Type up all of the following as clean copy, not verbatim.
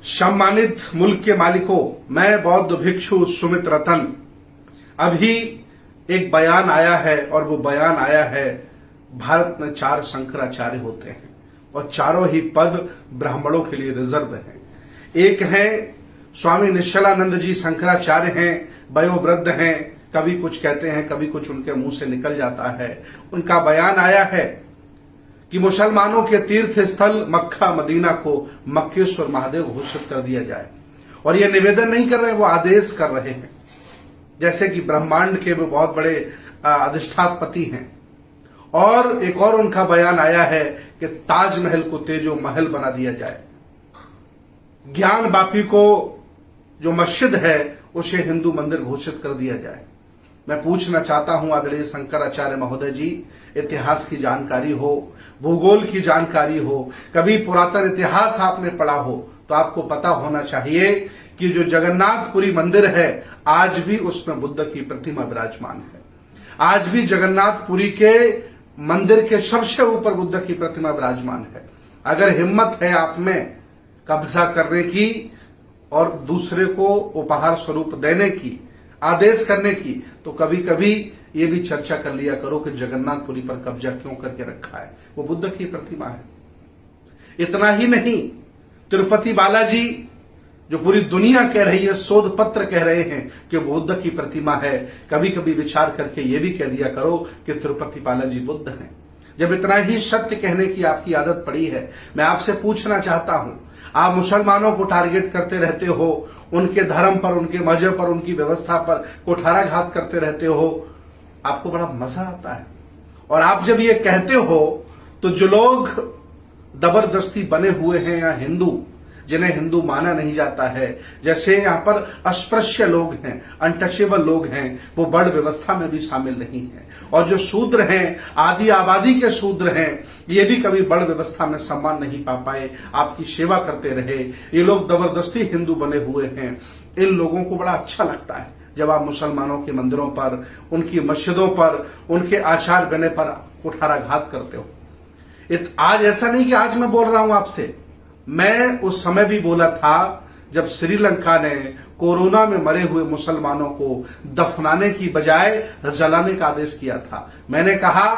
सम्मानित मुल्क के मालिकों, मैं बौद्ध भिक्षु सुमित रतन। अभी एक बयान आया है और वो बयान आया है भारत में 4 शंकराचार्य होते हैं और चारों ही पद ब्राह्मणों के लिए रिजर्व हैं। एक है स्वामी निश्चलानंद जी शंकराचार्य हैं, वयोवृद्ध हैं, कभी कुछ कहते हैं कभी कुछ उनके मुंह से निकल जाता है। उनका बयान आया है कि मुसलमानों के तीर्थ स्थल मक्का मदीना को मक्केश्वर महादेव घोषित कर दिया जाए। और ये निवेदन नहीं कर रहे, वो आदेश कर रहे हैं। जैसे कि ब्रह्मांड के वो बहुत बड़े अधिष्ठापति हैं। और एक और उनका बयान आया है कि ताजमहल को तेजो महल बना दिया जाए। ज्ञान बापी को जो मस्जिद है उसे हिंदू मंदिर घोषित कर दिया जाए। मैं पूछना चाहता हूं आदरणीय शंकराचार्य महोदय जी, इतिहास की जानकारी हो, भूगोल की जानकारी हो, कभी पुरातन इतिहास आपने पढ़ा हो तो आपको पता होना चाहिए कि जो जगन्नाथपुरी मंदिर है आज भी उसमें बुद्ध की प्रतिमा विराजमान है। आज भी जगन्नाथपुरी के मंदिर के सबसे ऊपर बुद्ध की प्रतिमा विराजमान है। अगर हिम्मत है आप में कब्जा करने की और दूसरे को उपहार स्वरूप देने की, आदेश करने की, तो कभी कभी ये भी चर्चा कर लिया करो कि जगन्नाथपुरी पर कब्जा क्यों करके रखा है। वो बुद्ध की प्रतिमा है। इतना ही नहीं, तिरुपति बालाजी जो पूरी दुनिया कह रही है, शोध पत्र कह रहे हैं कि बुद्ध की प्रतिमा है, कभी कभी विचार करके ये भी कह दिया करो कि तिरुपति बालाजी बुद्ध हैं। जब इतना ही सत्य कहने की आपकी आदत पड़ी है, मैं आपसे पूछना चाहता हूं, आप मुसलमानों को टारगेट करते रहते हो, उनके धर्म पर, उनके मजहब पर, उनकी व्यवस्था पर कुठाराघात करते रहते हो, आपको बड़ा मजा आता है। और आप जब ये कहते हो तो जो लोग जबरदस्ती बने हुए हैं या हिंदू, जिन्हें हिंदू माना नहीं जाता है, जैसे यहां पर अस्पृश्य लोग हैं, अनटचेबल लोग हैं, वो बड़ व्यवस्था में भी शामिल नहीं है। और जो शूद्र हैं, आदि आबादी के शूद्र हैं, ये भी कभी बड़ व्यवस्था में सम्मान नहीं पा पाए, आपकी सेवा करते रहे। ये लोग जबरदस्ती हिंदू बने हुए हैं। इन लोगों को बड़ा अच्छा लगता है जब आप मुसलमानों के मंदिरों पर, उनकी मस्जिदों पर, उनके आचार बने पर कुठाराघात करते हो। आज ऐसा नहीं कि आज मैं बोल रहा हूं आपसे, मैं उस समय भी बोला था जब श्रीलंका ने कोरोना में मरे हुए मुसलमानों को दफनाने की बजाय जलाने का आदेश किया था। मैंने कहा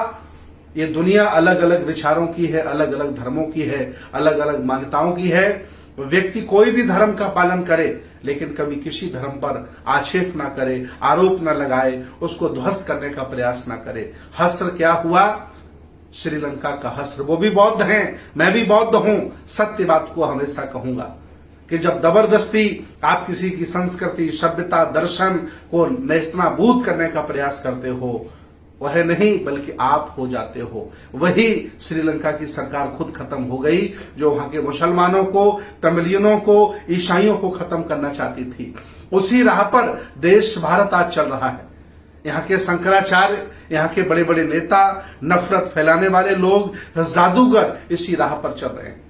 ये दुनिया अलग अलग विचारों की है, अलग अलग धर्मों की है, अलग अलग मान्यताओं की है। व्यक्ति कोई भी धर्म का पालन करे लेकिन कभी किसी धर्म पर आक्षेप ना करे, आरोप ना लगाए, उसको ध्वस्त करने का प्रयास ना करे। हस्र क्या हुआ? श्रीलंका का हस्र। वो भी बौद्ध हैं, मैं भी बौद्ध हूं। सत्य बात को हमेशा कहूंगा कि जब जबरदस्ती आप किसी की संस्कृति, सभ्यता, दर्शन को नेस्तनाबूद करने का प्रयास करते हो, वह नहीं बल्कि आप हो जाते हो। वही श्रीलंका की सरकार खुद खत्म हो गई जो वहां के मुसलमानों को, तमिलियनों को, ईसाइयों को खत्म करना चाहती थी। उसी राह पर देश भारत आज चल रहा है। यहाँ के शंकराचार्य, यहाँ के बड़े बड़े नेता, नफरत फैलाने वाले लोग, जादूगर इसी राह पर चल रहे हैं।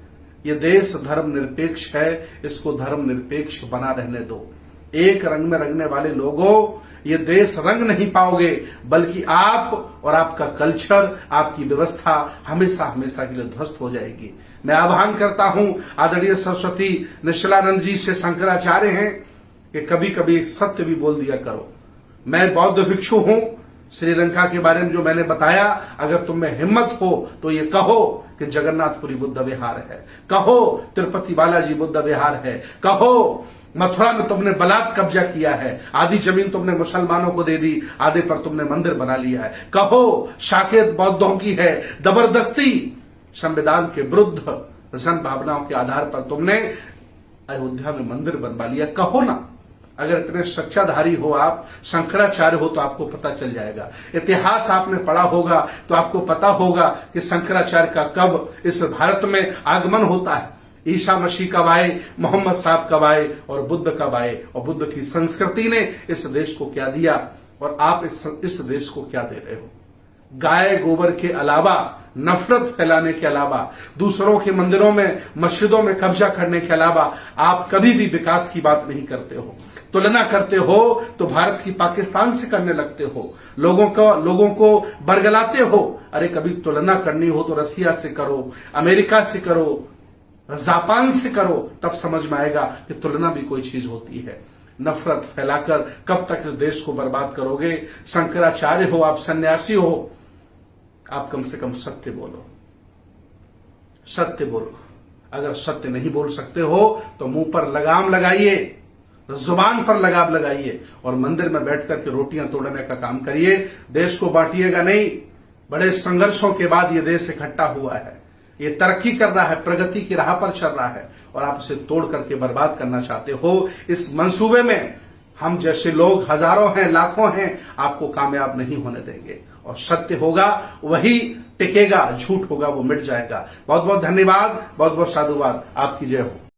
ये देश धर्म निरपेक्ष है, इसको धर्म निरपेक्ष बना रहने दो। एक रंग में रंगने वाले लोगों, ये देश रंग नहीं पाओगे, बल्कि आप और आपका कल्चर, आपकी व्यवस्था हमेशा हमेशा के लिए ध्वस्त हो जाएगी। मैं आह्वान करता हूं आदरणीय सरस्वती निश्चलानंद जी से, शंकराचार्य हैं, कि कभी कभी सत्य भी बोल दिया करो। मैं बौद्ध भिक्षु हूं। श्रीलंका के बारे में जो मैंने बताया, अगर तुम में हिम्मत हो तो ये कहो कि जगन्नाथपुरी बुद्ध विहार है, कहो तिरुपति बालाजी बुद्ध विहार है, कहो मथुरा में तुमने बलात् कब्जा किया है, आधी जमीन तुमने मुसलमानों को दे दी, आधे पर तुमने मंदिर बना लिया है, कहो साकेत बौद्धों की है, जबरदस्ती संविधान के विरुद्ध जन भावनाओं के आधार पर तुमने अयोध्या में मंदिर बनवा लिया, कहो ना। अगर इतने सच्चाधारी हो आप, शंकराचार्य हो, तो आपको पता चल जाएगा। इतिहास आपने पढ़ा होगा तो आपको पता होगा कि शंकराचार्य का कब इस भारत में आगमन होता है। ईसा मसीह कब आए, मोहम्मद साहब कब आए और बुद्ध कब आए, और बुद्ध की संस्कृति ने इस देश को क्या दिया और आप इस देश को क्या दे रहे हो। गाय गोबर के अलावा, नफरत फैलाने के अलावा, दूसरों के मंदिरों में, मस्जिदों में कब्जा करने के अलावा आप कभी भी विकास की बात नहीं करते हो। तुलना करते हो तो भारत की पाकिस्तान से करने लगते हो, लोगों को बरगलाते हो। अरे कभी तुलना करनी हो तो रसिया से करो, अमेरिका से करो, जापान से करो, तब समझ में आएगा कि तुलना भी कोई चीज होती है। नफरत फैलाकर कब तक इस देश को बर्बाद करोगे? शंकराचार्य हो, आप सन्यासी हो, आप कम से कम सत्य बोलो, सत्य बोलो। अगर सत्य नहीं बोल सकते हो तो मुंह पर लगाम लगाइए, जुबान पर लगाम लगाइए और मंदिर में बैठ करके रोटियां तोड़ने का काम करिए। देश को बांटिएगा नहीं। बड़े संघर्षों के बाद ये देश इकट्ठा हुआ है, ये तरक्की कर रहा है, प्रगति की राह पर चल रहा है और आप इसे तोड़ करके बर्बाद करना चाहते हो। इस मंसूबे में हम जैसे लोग हजारों हैं, लाखों हैं, आपको कामयाब नहीं होने देंगे। और सत्य होगा वही टिकेगा, झूठ होगा वो मिट जाएगा। बहुत बहुत धन्यवाद, बहुत बहुत साधुवाद। आपकी जय हो।